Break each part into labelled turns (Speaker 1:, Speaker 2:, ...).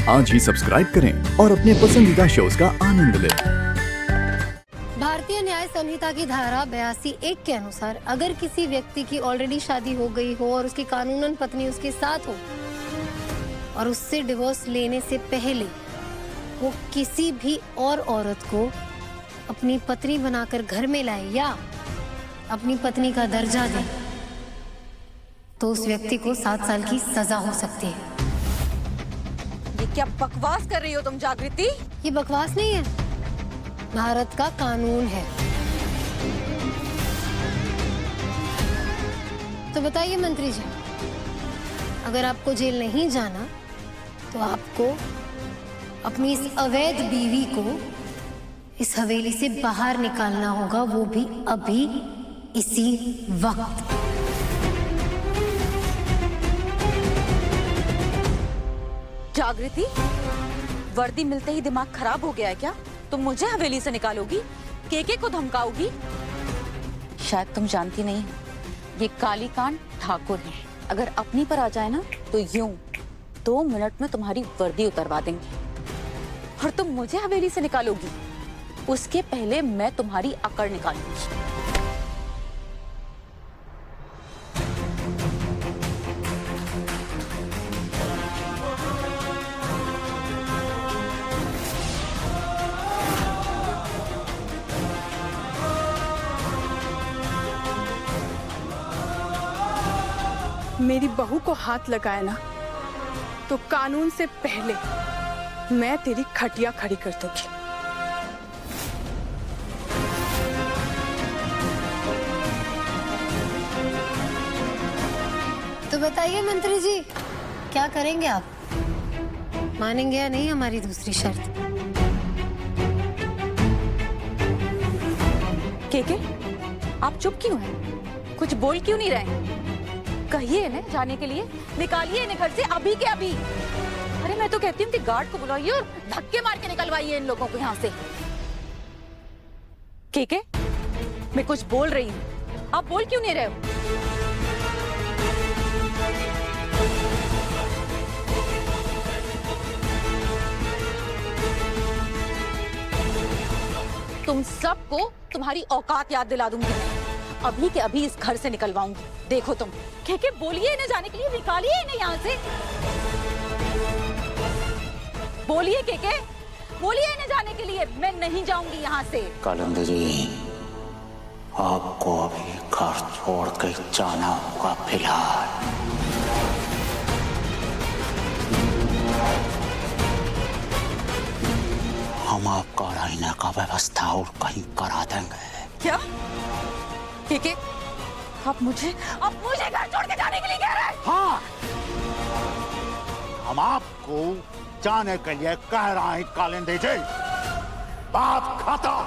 Speaker 1: आज ही सब्सक्राइब करें और अपने पसंदीदा शोज का आनंद लें।
Speaker 2: भारतीय न्याय संहिता की धारा 82(1) के अनुसार अगर किसी व्यक्ति की ऑलरेडी शादी हो गई हो और उसकी कानूनन पत्नी उसके साथ हो और उससे डिवोर्स लेने से पहले वो किसी भी और औरत को अपनी पत्नी बनाकर घर में लाए या अपनी पत्नी का दर्जा दे तो उस व्यक्ति को 7 साल की सजा हो सकती है।
Speaker 3: ये क्या बकवास कर रही हो तुम जागृति?
Speaker 2: ये बकवास नहीं है, भारत का कानून है। तो बताइए मंत्री जी, अगर आपको जेल नहीं जाना तो आपको अपनी इस अवैध बीवी को इस हवेली से बाहर निकालना होगा, वो भी अभी इसी वक्त।
Speaker 3: जागृति, वर्दी मिलते ही दिमाग खराब हो गया है क्या? तुम मुझे हवेली से निकालोगी, केके को धमकाओगी? शायद तुम जानती नहीं हो, ये कालीकांत ठाकुर है। अगर अपनी पर आ जाए ना तो यूं 2 मिनट में तुम्हारी वर्दी उतरवा देंगे और तुम मुझे हवेली से निकालोगी। उसके पहले मैं तुम्हारी अकड़ निकालूंगी।
Speaker 4: मेरी बहू को हाथ लगाए ना तो कानून से पहले मैं तेरी खटिया खड़ी कर दूंगी।
Speaker 2: तो बताइए मंत्री जी, क्या करेंगे आप? मानेंगे या नहीं हमारी दूसरी शर्त?
Speaker 3: केके, आप चुप क्यों हैं? कुछ बोल क्यों नहीं रहे? कहिए इन्हें जाने के लिए, निकालिए इन्हें घर से अभी के अभी। अरे मैं तो कहती हूँ कि गार्ड को बुलाइए और धक्के मार के निकलवाइए इन लोगों को यहाँ से। केके, मैं कुछ बोल रही हूँ, आप बोल क्यों नहीं रहे हो? तुम सबको तुम्हारी औकात याद दिला दूंगी। अभी के अभी इस घर से निकलवाऊंगी। देखो तुम। केके, बोलिए इन्हें जाने के लिए, निकालिए इन्हें यहाँ से। बोलिए केके, बोलिए इन्हें जाने के लिए। मैं नहीं जाऊंगी यहाँ से।
Speaker 5: कालिंदी जी, आपको अभी घर छोड़ के जाना होगा फिलहाल। हम आपका रहने का व्यवस्था और कहीं करा देंगे।
Speaker 3: क्या? केके, आप मुझे घर छोड़ के जाने के लिए कह रहे हैं?
Speaker 5: हाँ, हम आपको जाने के लिए कह रहे हैं कालिंदी जी। बात खत्म।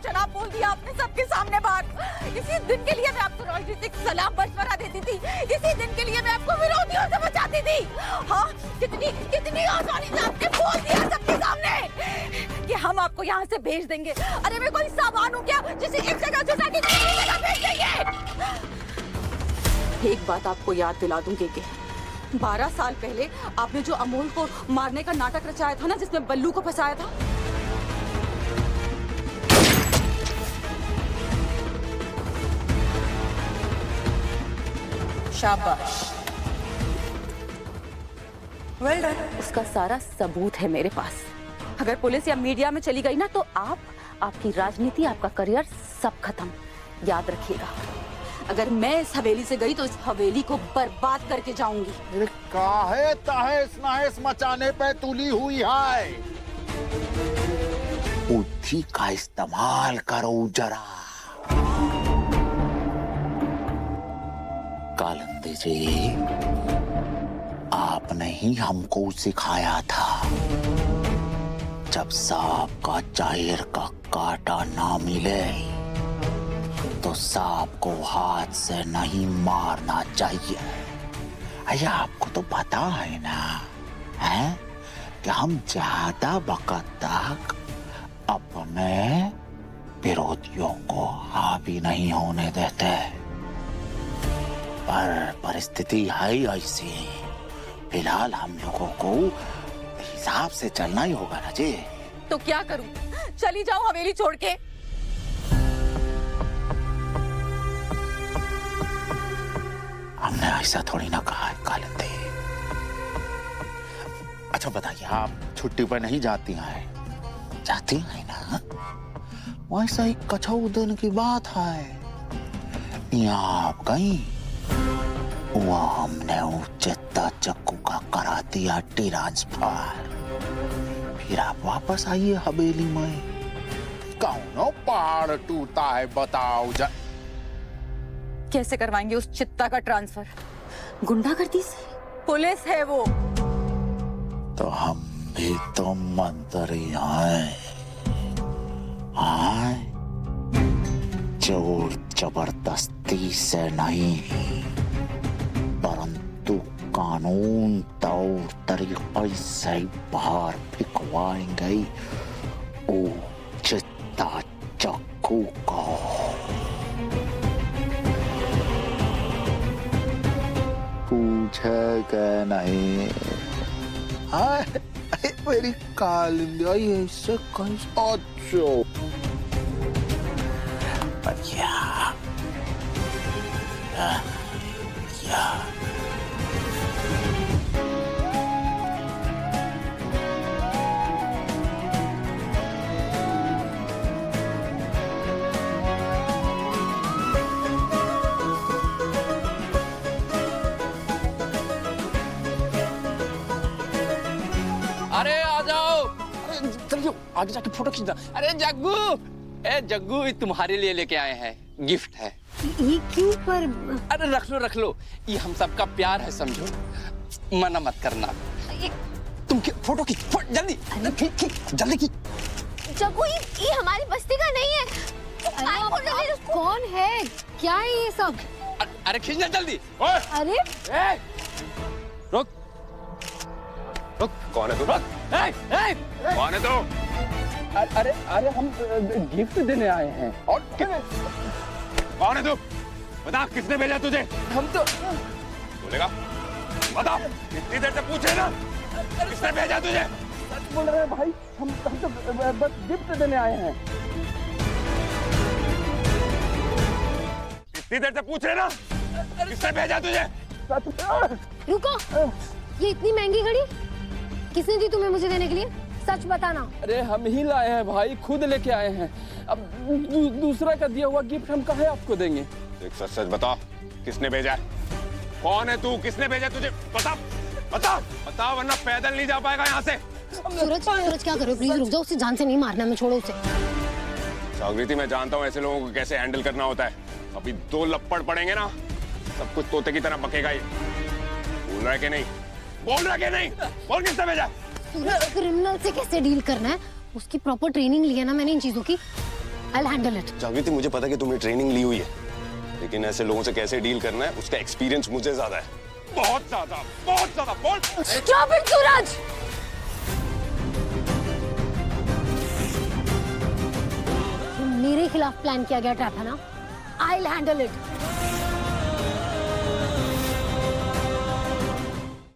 Speaker 3: शराब बोल दिया आपने सबके सामने बात। इसी दिन के लिए मैं आपको राजनीतिक सलाह मशवरा देती थी, इसी दिन के लिए मैं आपको विरोधियों से बचाती थी। हाँ, कितनी आसानी से आपने बोल दिया सबके सामने कि हम आपको यहाँ से भेज देंगे। अरे मैं कोई सामान हूँ क्या जिसे एक जगह से उठा के दूसरी जगह भेज देंगे? एक बात आपको याद दिला दूं केके, 12 साल पहले आपने जो अमोल को मारने का नाटक रचाया था ना, जिसमें बल्लू को फंसाया था, शाबाश, वेल डन। उसका सारा सबूत है मेरे पास। अगर पुलिस या मीडिया में चली गई ना तो आपकी राजनीति, आपका करियर सब खत्म। याद रखिएगा, अगर मैं इस हवेली से गई तो इस हवेली को बर्बाद करके जाऊंगी।
Speaker 5: काहे तहेस नहेस मचाने पे तुली हुई है। बुद्धि का इस्तेमाल करो जरा। कालिंदी जी, आपने ही हमको सिखाया था, जब सांप का चायर का काटा ना मिले तो सांप को हाथ से नहीं मारना चाहिए। अरे आपको तो पता है ना, है कि हम ज्यादा वक्त तक अपने विरोधियों को हावी नहीं होने देते, पर परिस्थिति है ऐसी। फिलहाल हम लोगों को हिसाब से चलना ही होगा ना जी।
Speaker 3: तो क्या करूं? चली जाऊं हवेली छोड़ के?
Speaker 5: हमने ऐसा थोड़ी ना कहा है कालिंदी। अच्छा बताइए, आप छुट्टी पर नहीं जाती हैं? जाती हैं ना? वैसा ही कछऊ दिन की बात है, यहाँ आप गई, वहाँ हमने उचित चक्कू का करा दिया ट्रांसफर। फिर आप वापस आइए हवेली में। कौनो पहाड़ टूटा है बताओ जा।
Speaker 3: कैसे करवाएंगे उस चित्ता का ट्रांसफर? गुंडागर्दी से? पुलिस है वो।
Speaker 5: तो हम भी तो मंत्री हैं, जोर जबरदस्ती से नहीं, परंतु कानून तौर तरीके से बाहर फिकवाएंगे ओ चित्ता चक्कू को। पूछेगा नहीं। मेरी कालिंदी ऐसे कैसा बढ़िया बढ़िया।
Speaker 6: अरे आ जाओ, अरे चलिए आगे जाके फोटो खींचना। अरे जग्गू, ए जग्गू, ये तुम्हारे लिए लेके आए हैं, गिफ्ट है।
Speaker 2: ये क्यों पर?
Speaker 6: अरे रख लो, ये हम सबका प्यार है, समझो, मना मत करना। तुम फोटो खींच, जल्दी खींच, जल्दी खींच।
Speaker 7: जग्गू, ये हमारी बस्ती का नहीं है।
Speaker 2: आप कौन है? क्या है ये सब?
Speaker 6: अरे खींचना जल्दी।
Speaker 2: अरे
Speaker 6: रुक,
Speaker 8: कौन है तू? कौन है तू?
Speaker 6: अरे हम गिफ्ट देने आए हैं।
Speaker 8: और कौन है तू? बता, किसने भेजा तुझे?
Speaker 6: हम तो
Speaker 8: बोलेगा, बता, इतनी देर से पूछे ना, किसने भेजा तुझे?
Speaker 6: सच बोल रहे हैं भाई, हम तो बस गिफ्ट देने आए हैं।
Speaker 8: इतनी देर से पूछ रहे ना, किसने भेजा तुझे?
Speaker 2: रुको, ये इतनी महंगी घड़ी किसने दी तुम्हें मुझे देने के लिए? सच बताना।
Speaker 6: अरे हम ही लाए हैं भाई, खुद लेके आए हैं। अब दूसरा का दिया हुआ गिफ्ट हम कहाँ आपको देंगे?
Speaker 8: एक सच सच बता, किसने भेजा है? कौन है तू? किसने भेजा तुझे? बता बता बता, वरना पैदल नहीं जा पाएगा यहाँ से।
Speaker 2: सूरज क्या करो, प्लीज रुक जाओ, उसे जान से नहीं मारना, मैं छोड़ो उसे।
Speaker 8: जागृति, मैं जानता हूँ ऐसे लोगों को कैसे हैंडल करना होता है। अभी 2 लपड़ पड़ेंगे ना, सब कुछ तोते की तरह बकेगा ये। बोल रहा है कि नहीं? बोल रहा है कि नहीं? बोल, किसने भेजा?
Speaker 2: क्रिमिनल से कैसे डील करना है, उसकी प्रॉपर ट्रेनिंग ली है ना मैंने इन चीजों की। I'll handle it।
Speaker 8: जागृति, मुझे पता है कि तुमने ट्रेनिंग ली हुई है, लेकिन ऐसे लोगों से कैसे डील करना है उसका एक्सपीरियंस मुझे ज्यादा है, बहुत ज्यादा, बहुत ज्यादा। बोल।
Speaker 2: Stop it, सूरज। मेरे खिलाफ प्लान किया गया ट्रैप है ना, I'll handle it।